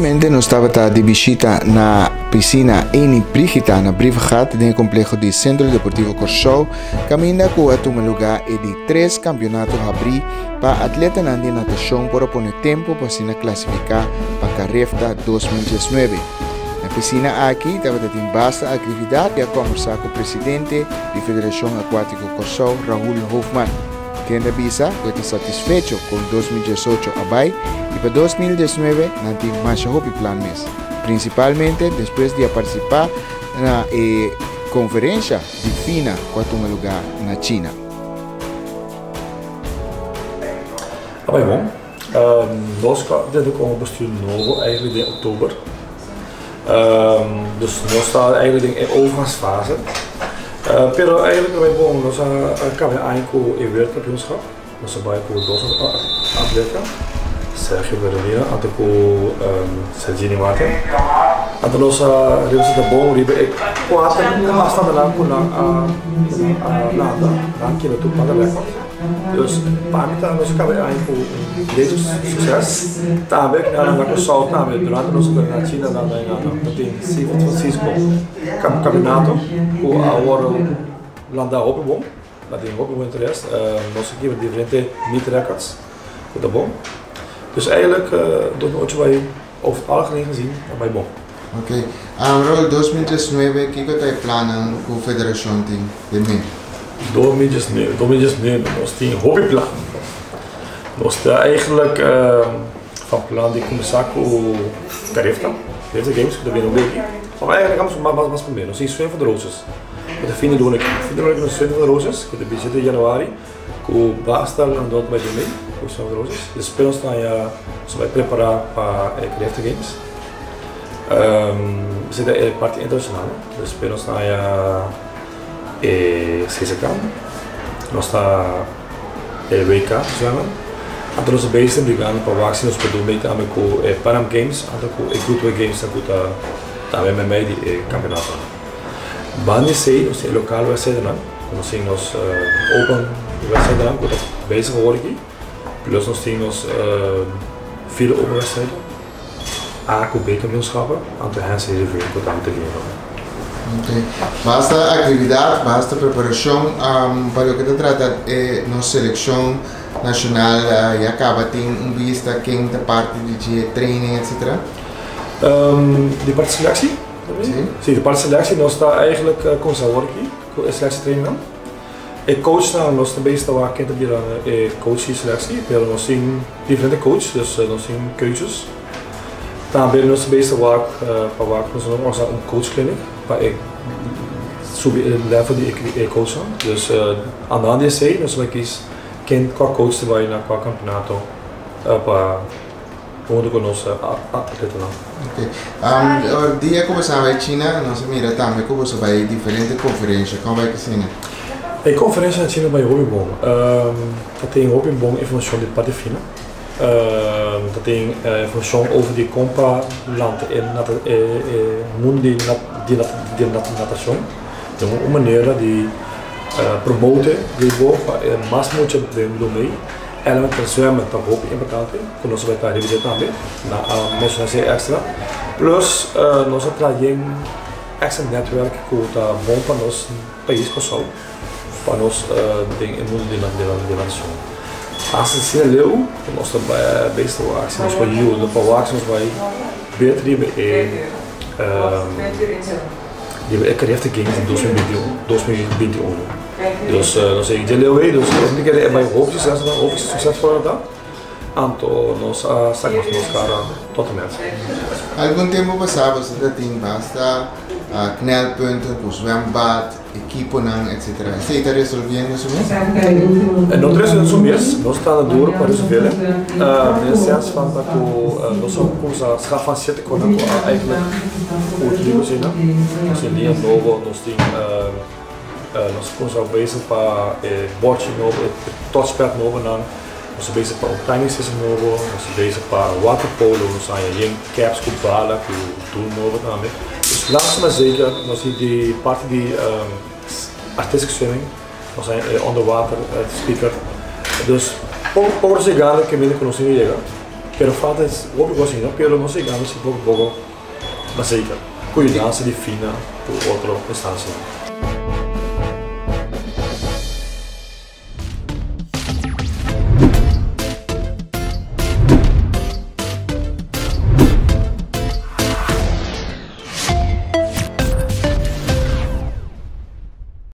Recentemente nós estava de visita na piscina Eni Brigida na Brivegat do complexo do Centro Deportivo Corsou, caminha com o lugar e de 3 campeonatos abrir para atleta na natação para poner tempo para se classificar para a Carrefta 2019. Na piscina aqui estava tendo bastante atividade e conversar com o presidente da Federação Aquática Corsou, Raul Hoffman. Quem avisa que está satisfecho com 2018 abai e para 2019 não tem mais hobby plan mesmo. Principalmente depois de participar na conferência de FINA, quarto lugar na China. Bom, nós temos um bestuur novo eigenlijk in oktober. Dus nós está eigenlijk in overgangsfase. Pero eigenlijk wij bom, nós acabamos com o wereldkampioenschap. Nós vai com dois atletas, Sergio Veronier, até com Sergini Martin. Até nós realizamos a bom, ribe quatro bastante lá com nada, aqui no topo da record. Dus para mim nós acabamos com grande sucesso. Também na Corsou também durante nossa na China na tem São Francisco campeonato com a World Landa Open bom, lá tem Open interesse. Nós aqui met diferentes meet records, dat bom. Dus eigenlijk door ons wij over het algemeen gezien bij bom. Ok. Rol 2019 que está plannen com a federação de mim? 2019 nós temos hobbyplan. Nós temos eigenlijk van plan die começar com o Carrefta Games, que também não veio aqui. Mas eigenlijk vamos mais primeiro, nós temos Swim for the Roses. Que é fim do ano aqui. Fim do ano aqui nós Swim for the Roses, que é 27 de januário, com o Bastar and Dot by Jimmy, com o Swim for the Roses. Depois nós vai preparar para o Carrefta Games. Você é parte internacional, depois nós CCK, nós está WK zwemmen. En onze bezig brigade para vaccin nos produtos meio também com Panam Games, até com Goodway Games, também met mij die campeonato. Bani sei, nós temos local wedstrijd dan, nós temos open wedstrijd dan, dat bezig geworden aqui. Plus nós temos 4 open wedstrijden, A com B kampioenschappen, aan de hand serie voor dat aan te geven. Okay. Basta atividade, basta preparação para o que se trata de nossa seleção nacional e acaba tendo vista quem da parte de training, etc. De parte selectie? Sim, de parte selectie, nós está eigenlijk constant aqui com a seleção training. E coach nós também está lá quem também é coach e seleção, pero nós temos diferentes coaches, dus nós temos keuzes. Também nós também está lá para lá nós temos coach clinic. Para subir o level de coach. Dus aan de andere zijde, nós vai quis quem qual coach se vai na qual campeonato para onde conosco atleta lá. Ok. O dia começava em China, nós mira também como se vai diferentes conferências, como vai que ser? A conferência na China vai muito bom. Tem muito bom informação de parte fina. Tem informação over de compra land en mundo de natação. De uma maneira de promoten de boa mais muito do meio. Element van zwemmen dat ook importante. Que nós vai estar revisando também na mencionação extra. Plus nós trazemos extra netwerk que está bom para nós país Corsou, para nós tem o mundo de natação. Als het zeer leeuw, dan is dat bij beste waaks. Als we hier de waaks bij beter die bij Carrefta Games in 2021. Dus dan zeg ik de leeuw, dus ik denk dat bij hoofd succesvol dat. Anto nós sacamos nos cara totalmente. Algum tempo passado você já tem basta knelpunten, com zwembad, equipo etc. Você está resolvendo isso mesmo? Não resolvemos isso mesmo, nós estamos duro para resolver. Nesse van dat nós somos a schafan 7 com eigenlijk o trio zina. Nós temos novo, nós temos nós somos bezig para bordje novo, totspert novo não. Nós estamos bezig para o training system novo, nós estamos bezig para waterpolo, nós temos caps com bala, com doel novo também. Dus laatst maar zeker, nós temos de parte de artistic swimming, nós temos underwater speaker. Dus por chegar que mesmo que nós temos chegar, Pero falta é outro coisa, não? Pero não sei, pouco, mas sei que cuidar-se de fina por outra instância.